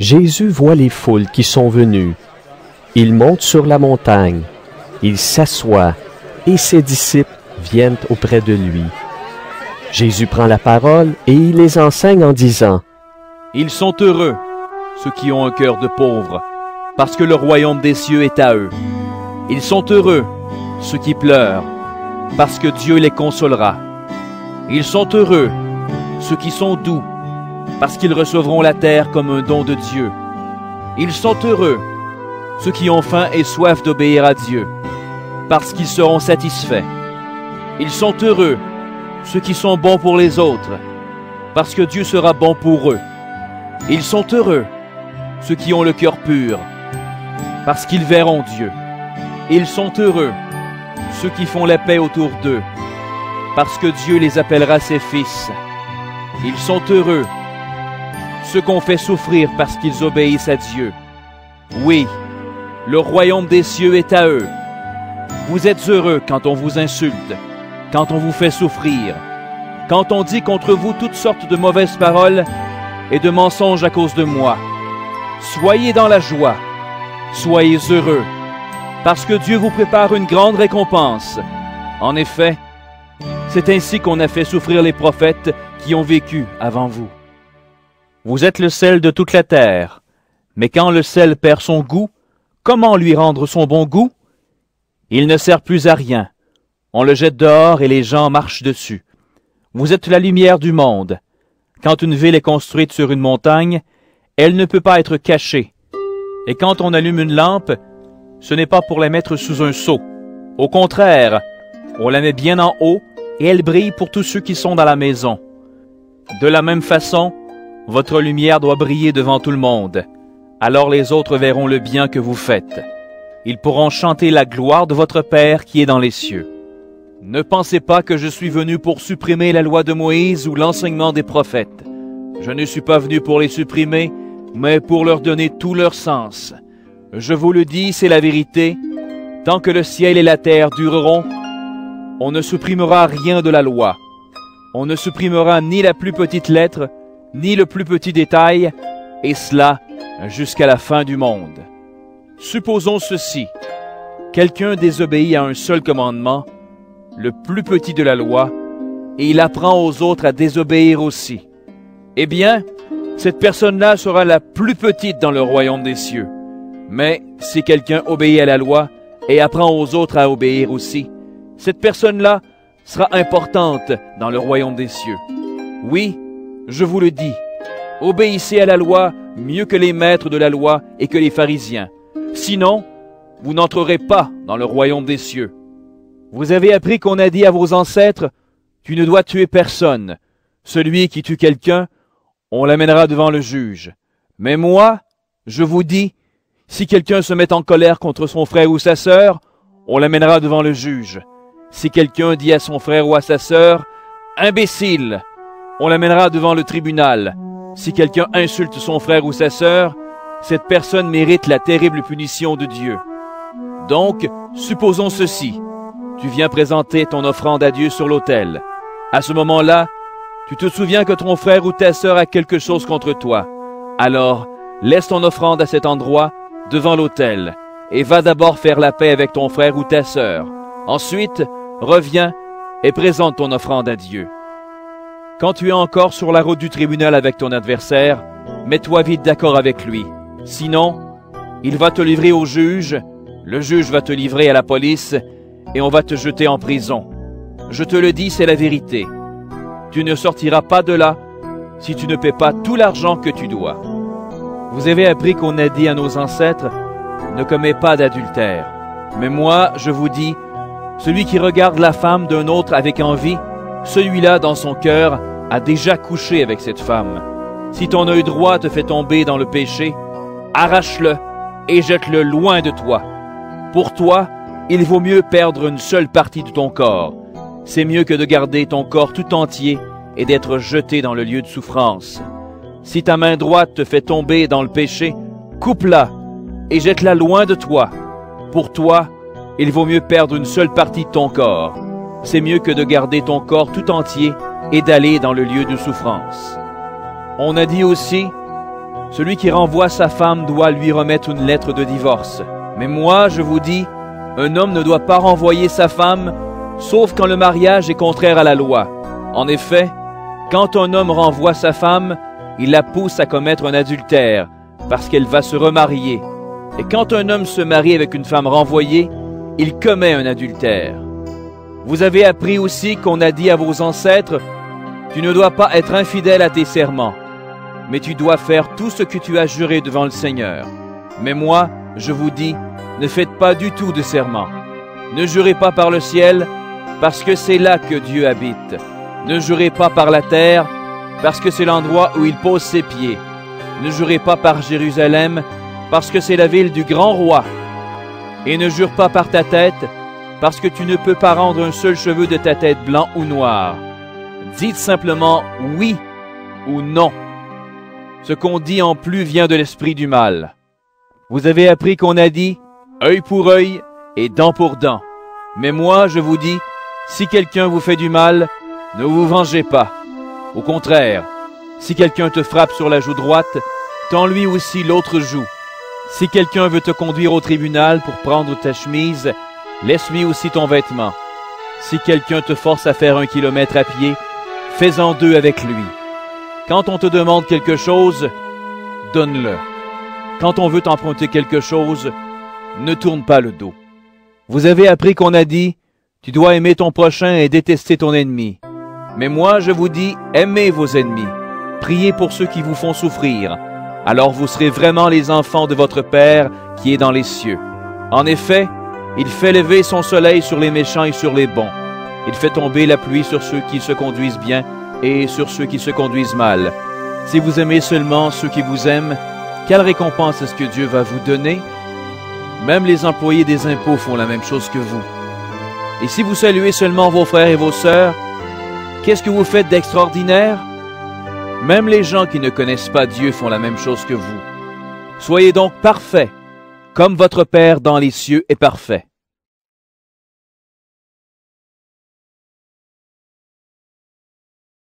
Jésus voit les foules qui sont venues. Il monte sur la montagne. Il s'assoit et ses disciples viennent auprès de lui. Jésus prend la parole et il les enseigne en disant: Ils sont heureux, ceux qui ont un cœur de pauvre, parce que le royaume des cieux est à eux. Ils sont heureux, ceux qui pleurent, parce que Dieu les consolera. Ils sont heureux, ceux qui sont doux, parce qu'ils recevront la terre comme un don de Dieu. Ils sont heureux, ceux qui ont faim et soif d'obéir à Dieu, parce qu'ils seront satisfaits. Ils sont heureux, ceux qui sont bons pour les autres, parce que Dieu sera bon pour eux. Ils sont heureux, ceux qui ont le cœur pur, parce qu'ils verront Dieu. Ils sont heureux, ceux qui font la paix autour d'eux, parce que Dieu les appellera ses fils. Ils sont heureux, ceux qu'on fait souffrir parce qu'ils obéissent à Dieu. Oui, le royaume des cieux est à eux. Vous êtes heureux quand on vous insulte, quand on vous fait souffrir, quand on dit contre vous toutes sortes de mauvaises paroles et de mensonges à cause de moi. Soyez dans la joie, soyez heureux, parce que Dieu vous prépare une grande récompense. En effet, c'est ainsi qu'on a fait souffrir les prophètes qui ont vécu avant vous. Vous êtes le sel de toute la terre, mais quand le sel perd son goût, comment lui rendre son bon goût? Il ne sert plus à rien. On le jette dehors et les gens marchent dessus. Vous êtes la lumière du monde. Quand une ville est construite sur une montagne, elle ne peut pas être cachée. Et quand on allume une lampe, ce n'est pas pour la mettre sous un seau. Au contraire, on la met bien en haut et elle brille pour tous ceux qui sont dans la maison. De la même façon, votre lumière doit briller devant tout le monde. Alors les autres verront le bien que vous faites. Ils pourront chanter la gloire de votre Père qui est dans les cieux. Ne pensez pas que je suis venu pour supprimer la loi de Moïse ou l'enseignement des prophètes. Je ne suis pas venu pour les supprimer, mais pour leur donner tout leur sens. Je vous le dis, c'est la vérité. Tant que le ciel et la terre dureront, on ne supprimera rien de la loi. On ne supprimera ni la plus petite lettre, ni le plus petit détail, et cela jusqu'à la fin du monde. Supposons ceci. Quelqu'un désobéit à un seul commandement, le plus petit de la loi, et il apprend aux autres à désobéir aussi. Eh bien, cette personne-là sera la plus petite dans le royaume des cieux. Mais si quelqu'un obéit à la loi et apprend aux autres à obéir aussi, cette personne-là sera importante dans le royaume des cieux. Oui, je vous le dis, obéissez à la loi mieux que les maîtres de la loi et que les pharisiens. Sinon, vous n'entrerez pas dans le royaume des cieux. Vous avez appris qu'on a dit à vos ancêtres, « Tu ne dois tuer personne. Celui qui tue quelqu'un, on l'amènera devant le juge. » Mais moi, je vous dis, si quelqu'un se met en colère contre son frère ou sa sœur, on l'amènera devant le juge. Si quelqu'un dit à son frère ou à sa sœur, « Imbécile !» on l'amènera devant le tribunal. Si quelqu'un insulte son frère ou sa sœur, cette personne mérite la terrible punition de Dieu. Donc, supposons ceci. Tu viens présenter ton offrande à Dieu sur l'autel. À ce moment-là, tu te souviens que ton frère ou ta sœur a quelque chose contre toi. Alors, laisse ton offrande à cet endroit, devant l'autel, et va d'abord faire la paix avec ton frère ou ta sœur. Ensuite, reviens et présente ton offrande à Dieu. Quand tu es encore sur la route du tribunal avec ton adversaire, mets-toi vite d'accord avec lui. Sinon, il va te livrer au juge, le juge va te livrer à la police, et on va te jeter en prison. Je te le dis, c'est la vérité. Tu ne sortiras pas de là si tu ne paies pas tout l'argent que tu dois. Vous avez appris qu'on a dit à nos ancêtres, « Ne commets pas d'adultère. » Mais moi, je vous dis, celui qui regarde la femme d'un autre avec envie, celui-là, dans son cœur, a déjà couché avec cette femme. Si ton œil droit te fait tomber dans le péché, arrache-le et jette-le loin de toi. Pour toi, il vaut mieux perdre une seule partie de ton corps. C'est mieux que de garder ton corps tout entier et d'être jeté dans le lieu de souffrance. Si ta main droite te fait tomber dans le péché, coupe-la et jette-la loin de toi. Pour toi, il vaut mieux perdre une seule partie de ton corps. C'est mieux que de garder ton corps tout entier et d'aller dans le lieu de souffrance. On a dit aussi, Celui qui renvoie sa femme doit lui remettre une lettre de divorce. Mais moi, je vous dis, un homme ne doit pas renvoyer sa femme, sauf quand le mariage est contraire à la loi. En effet, quand un homme renvoie sa femme, il la pousse à commettre un adultère, parce qu'elle va se remarier. Et quand un homme se marie avec une femme renvoyée, il commet un adultère. Vous avez appris aussi qu'on a dit à vos ancêtres, « Tu ne dois pas être infidèle à tes serments, mais tu dois faire tout ce que tu as juré devant le Seigneur. » Mais moi, je vous dis, ne faites pas du tout de serment. Ne jurez pas par le ciel, parce que c'est là que Dieu habite. Ne jurez pas par la terre, parce que c'est l'endroit où il pose ses pieds. Ne jurez pas par Jérusalem, parce que c'est la ville du grand roi. Et ne jure pas par ta tête, parce que tu ne peux pas rendre un seul cheveu de ta tête blanc ou noir. Dites simplement oui ou non. Ce qu'on dit en plus vient de l'esprit du mal. Vous avez appris qu'on a dit œil pour œil et dent pour dent. Mais moi, je vous dis, si quelqu'un vous fait du mal, ne vous vengez pas. Au contraire, si quelqu'un te frappe sur la joue droite, tends-lui aussi l'autre joue. Si quelqu'un veut te conduire au tribunal pour prendre ta chemise, laisse-lui aussi ton vêtement. Si quelqu'un te force à faire 1 kilomètre à pied, fais-en 2 avec lui. Quand on te demande quelque chose, donne-le. Quand on veut t'emprunter quelque chose, ne tourne pas le dos. Vous avez appris qu'on a dit, tu dois aimer ton prochain et détester ton ennemi. Mais moi, je vous dis, aimez vos ennemis. Priez pour ceux qui vous font souffrir. Alors vous serez vraiment les enfants de votre Père qui est dans les cieux. En effet, il fait lever son soleil sur les méchants et sur les bons. Il fait tomber la pluie sur ceux qui se conduisent bien et sur ceux qui se conduisent mal. Si vous aimez seulement ceux qui vous aiment, quelle récompense est-ce que Dieu va vous donner? Même les employés des impôts font la même chose que vous. Et si vous saluez seulement vos frères et vos sœurs, qu'est-ce que vous faites d'extraordinaire? Même les gens qui ne connaissent pas Dieu font la même chose que vous. Soyez donc parfaits, comme votre Père dans les cieux est parfait.